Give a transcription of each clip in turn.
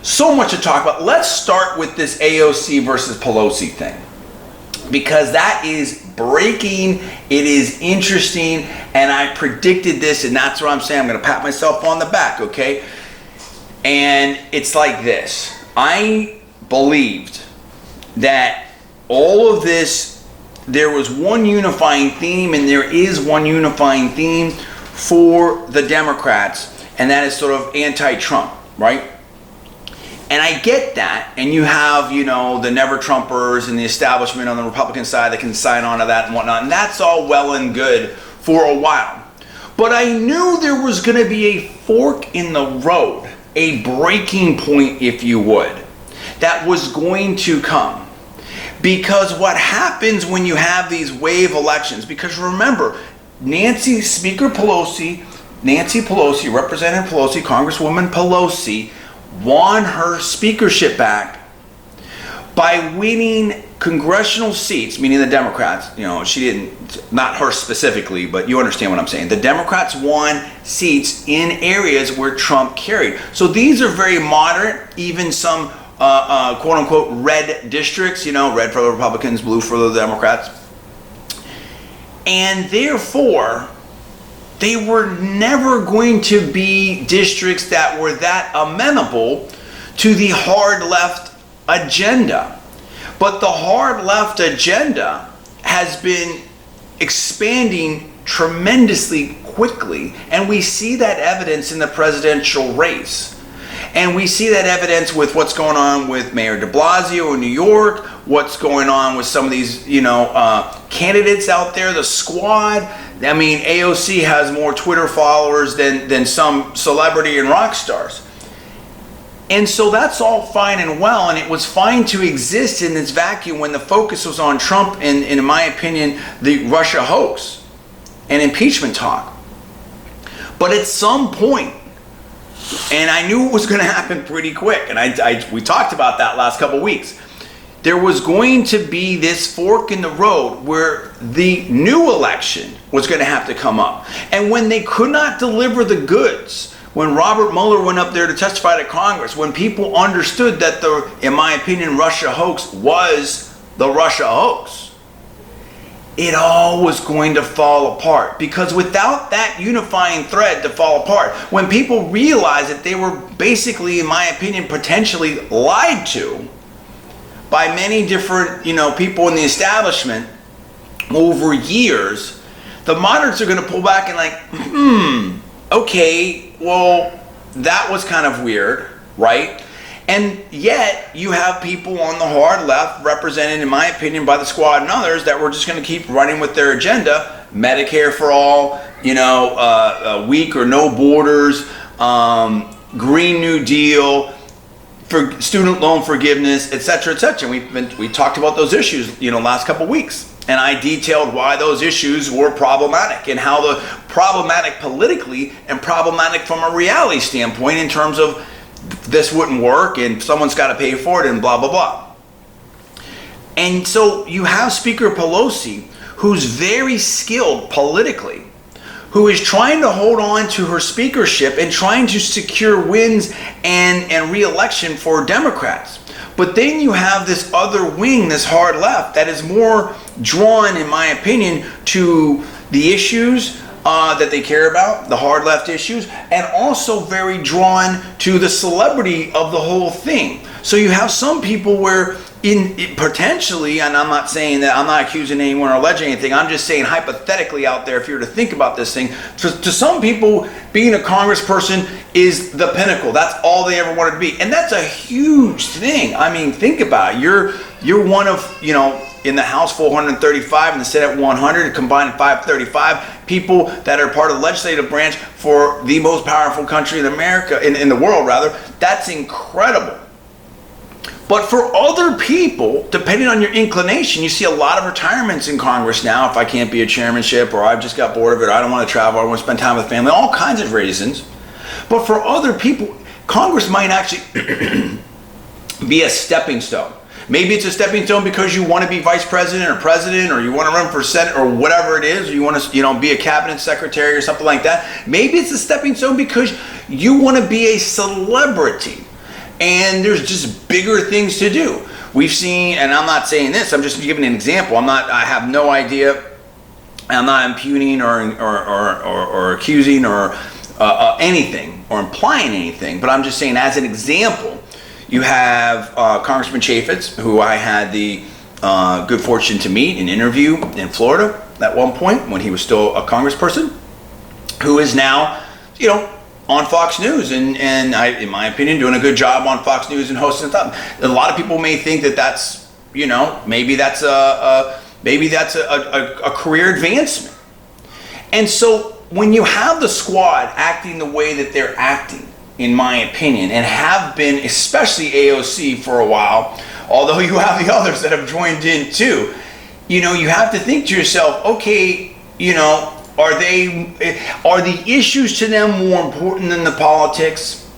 So much to talk about. Let's start with this AOC versus Pelosi thing, because that is breaking. It is interesting, and I predicted this, and that's what I'm saying. I'm going to pat myself on the back, okay? And it's like this. I believed that all of this, there was one unifying theme, and there is one unifying theme for the Democrats, and that is sort of anti-Trump, right? And I get that, and you have, the never-Trumpers and the establishment on the Republican side that can sign on to that and whatnot, and that's all well and good for a while. But I knew there was going to be a fork in the road, a breaking point, if you would, that was going to come. Because what happens when you have these wave elections, because remember, Speaker Pelosi, Nancy Pelosi, Representative Pelosi, Congresswoman Pelosi, won her speakership back by winning congressional seats, meaning the Democrats. She didn't, not her specifically, but you understand what I'm saying. The Democrats won seats in areas where Trump carried. So these are very moderate, even some quote unquote red districts, red for the Republicans, blue for the Democrats. And therefore, they were never going to be districts that were that amenable to the hard left agenda. But the hard left agenda has been expanding tremendously quickly, and we see that evidence in the presidential race. And we see that evidence with what's going on with Mayor de Blasio in New York, what's going on with some of these, candidates out there, the squad. I mean, AOC has more Twitter followers than some celebrity and rock stars. And so that's all fine and well, and it was fine to exist in this vacuum when the focus was on Trump and, in my opinion, the Russia hoax and impeachment talk. But at some point, and I knew it was going to happen pretty quick, and we talked about that last couple weeks, there was going to be this fork in the road where the new election was going to have to come up. And when they could not deliver the goods, when Robert Mueller went up there to testify to Congress, when people understood that the, in my opinion, Russia hoax was the Russia hoax, it all was going to fall apart. Because without that unifying thread to fall apart, when people realized that they were basically, in my opinion, potentially lied to by many different, people in the establishment over years, the moderates are going to pull back and okay, well, that was kind of weird, right? And yet you have people on the hard left represented, in my opinion, by the squad and others that were just going to keep running with their agenda. Medicare for all, weak or no borders, Green New Deal, for student loan forgiveness, etc., etc. And we talked about those issues, last couple weeks. And I detailed why those issues were problematic and how the problematic politically and problematic from a reality standpoint in terms of this wouldn't work and someone's got to pay for it and blah, blah, blah. And so you have Speaker Pelosi, who's very skilled politically, who is trying to hold on to her speakership and trying to secure wins and re-election for Democrats. But then you have this other wing, this hard left, that is more drawn, in my opinion, to the issues that they care about, the hard left issues, and also very drawn to the celebrity of the whole thing. So you have some people where potentially, and I'm not saying that, I'm not accusing anyone or alleging anything, I'm just saying hypothetically out there, if you were to think about this thing, to some people, being a congressperson is the pinnacle. That's all they ever wanted to be. And that's a huge thing. I mean, think about it. You're one of, in the House 435 and the Senate 100, combined 535 people that are part of the legislative branch for the most powerful country in America, in the world rather. That's incredible. But for other people, depending on your inclination, you see a lot of retirements in Congress now. If I can't be a chairmanship, or I've just got bored of it, I don't want to travel, I want to spend time with family, all kinds of reasons. But for other people, Congress might actually be a stepping stone. Maybe it's a stepping stone because you want to be vice president or president, or you want to run for senate or whatever it is, or you want to, be a cabinet secretary or something like that. Maybe it's a stepping stone because you want to be a celebrity. and there's just bigger things to do. We've seen, and I'm not saying this, I'm just giving an example. I have no idea. I'm not impugning or accusing or anything or implying anything, but I'm just saying as an example, you have Congressman Chaffetz, who I had the good fortune to meet and interview in Florida at one point when he was still a congressperson, who is now, on Fox News and in my opinion, doing a good job on Fox News and hosting stuff. A lot of people may think that that's, maybe that's a career advancement. And so when you have the squad acting the way that they're acting, in my opinion, and have been, especially AOC for a while, although you have the others that have joined in too, you have to think to yourself, okay, are the issues to them more important than the politics?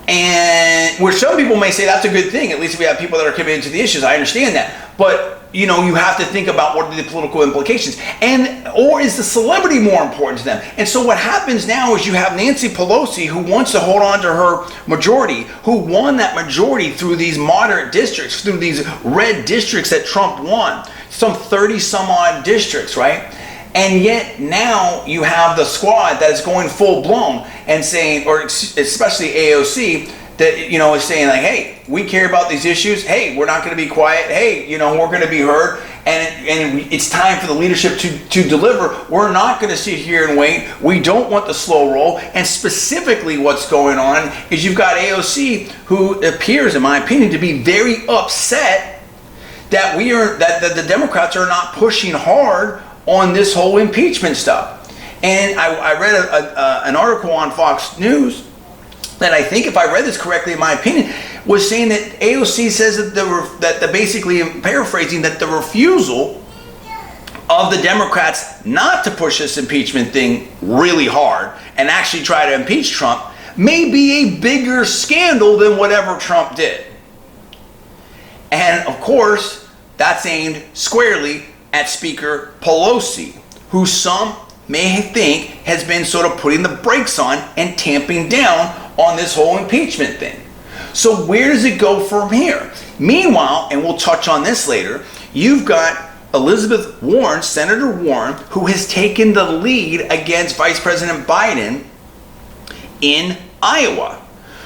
And where some people may say that's a good thing, at least if we have people that are committed to the issues, I understand that. But you have to think about what are the political implications, or is the celebrity more important to them? And so what happens now is you have Nancy Pelosi, who wants to hold on to her majority, who won that majority through these moderate districts, through these red districts that Trump won, some 30 some odd districts, right? And yet now you have the squad that is going full blown and saying, or especially AOC, that is saying like, hey, we care about these issues. Hey, we're not going to be quiet. Hey, we're going to be heard, and it's time for the leadership to deliver. We're not going to sit here and wait. We don't want the slow roll. And specifically, what's going on is you've got AOC, who appears, in my opinion, to be very upset that that the Democrats are not pushing hard on this whole impeachment stuff. And I read an article on Fox News that I think, if I read this correctly, in my opinion, was saying that AOC says that basically, paraphrasing, that the refusal of the Democrats not to push this impeachment thing really hard and actually try to impeach Trump may be a bigger scandal than whatever Trump did. And of course, that's aimed squarely at Speaker Pelosi, who some may think has been sort of putting the brakes on and tamping down on this whole impeachment thing. So where does it go from here? Meanwhile, and we'll touch on this later, you've got Elizabeth Warren, Senator Warren, who has taken the lead against Vice President Biden in Iowa.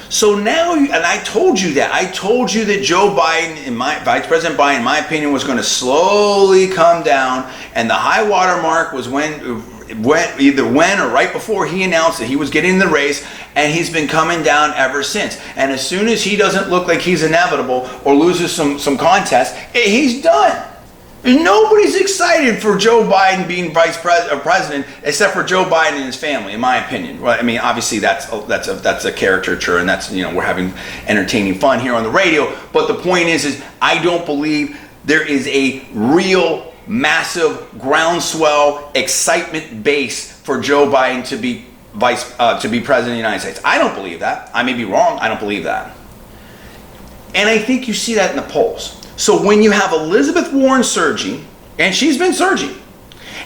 So now, and I told you that. I told you that Joe Biden, Vice President Biden, in my opinion, was going to slowly come down, and the high water mark was either when or right before he announced that he was getting in the race, and he's been coming down ever since. And as soon as he doesn't look like he's inevitable or loses some contest, he's done. Nobody's excited for Joe Biden being president except for Joe Biden and his family, in my opinion. Well, I mean, obviously that's a caricature, and that's, we're having entertaining fun here on the radio. But the point is I don't believe there is a real massive groundswell excitement base for Joe Biden to be president of the United States. I don't believe that. I may be wrong. I don't believe that. And I think you see that in the polls. So when you have Elizabeth Warren surging, and she's been surging,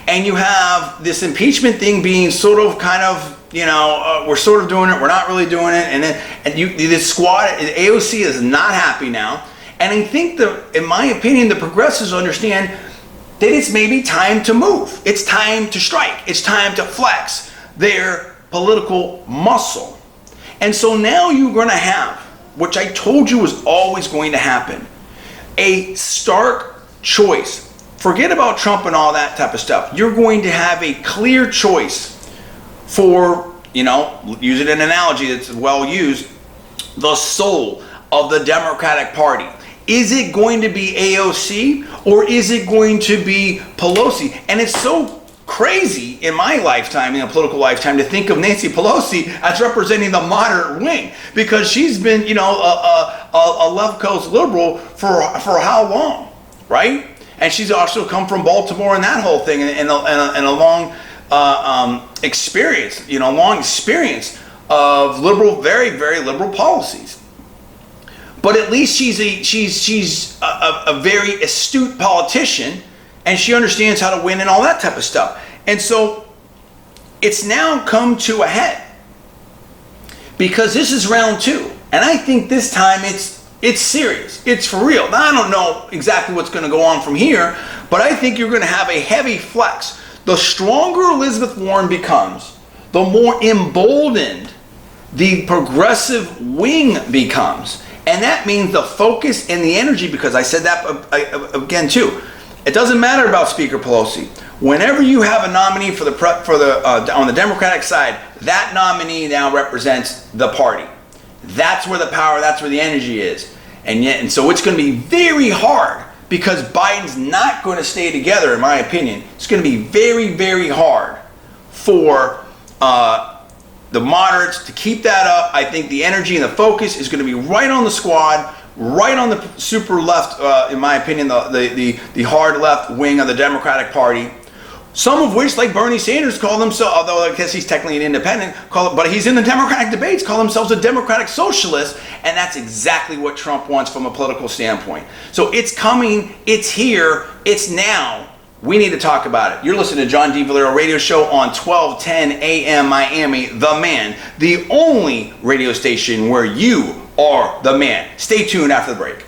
and you have this impeachment thing being sort of kind of, we're sort of doing it, we're not really doing it, and then this squad, AOC is not happy now. And I think in my opinion, the progressives understand that it's maybe time to move. It's time to strike. It's time to flex their political muscle. And so now you're going to have, which I told you was always going to happen, a stark choice. Forget about Trump and all that type of stuff. You're going to have a clear choice for, using an analogy that's well used, the soul of the Democratic Party. Is it going to be AOC or is it going to be Pelosi? And it's so crazy in my lifetime, in a political lifetime, to think of Nancy Pelosi as representing the moderate wing, because she's been, a left coast liberal for how long, right? And she's also come from Baltimore and that whole thing, and a long experience, long experience of liberal, very, very liberal policies. But at least she's a very astute politician, and she understands how to win and all that type of stuff. And so it's now come to a head, because this is round two. And I think this time it's serious. It's for real. Now, I don't know exactly what's going to go on from here, but I think you're going to have a heavy flex. The stronger Elizabeth Warren becomes, the more emboldened the progressive wing becomes. And that means the focus and the energy, because I said that again too. It doesn't matter about Speaker Pelosi. Whenever you have a nominee on the Democratic side, that nominee now represents the party. That's where the power, that's where the energy is. And so it's going to be very hard, because Biden's not going to stay together, in my opinion. It's going to be very, very hard for the moderates to keep that up. I think the energy and the focus is going to be right on the squad, right on the super left, in my opinion, the hard left wing of the Democratic Party. Some of which, like Bernie Sanders, call themselves, although I guess he's technically an independent, but he's in the Democratic debates, call themselves a Democratic socialist, and that's exactly what Trump wants from a political standpoint. So it's coming, it's here, it's now. We need to talk about it. You're listening to John D. Villarreal Radio Show on 1210 AM Miami, The Man, the only radio station where you are the man. Stay tuned after the break.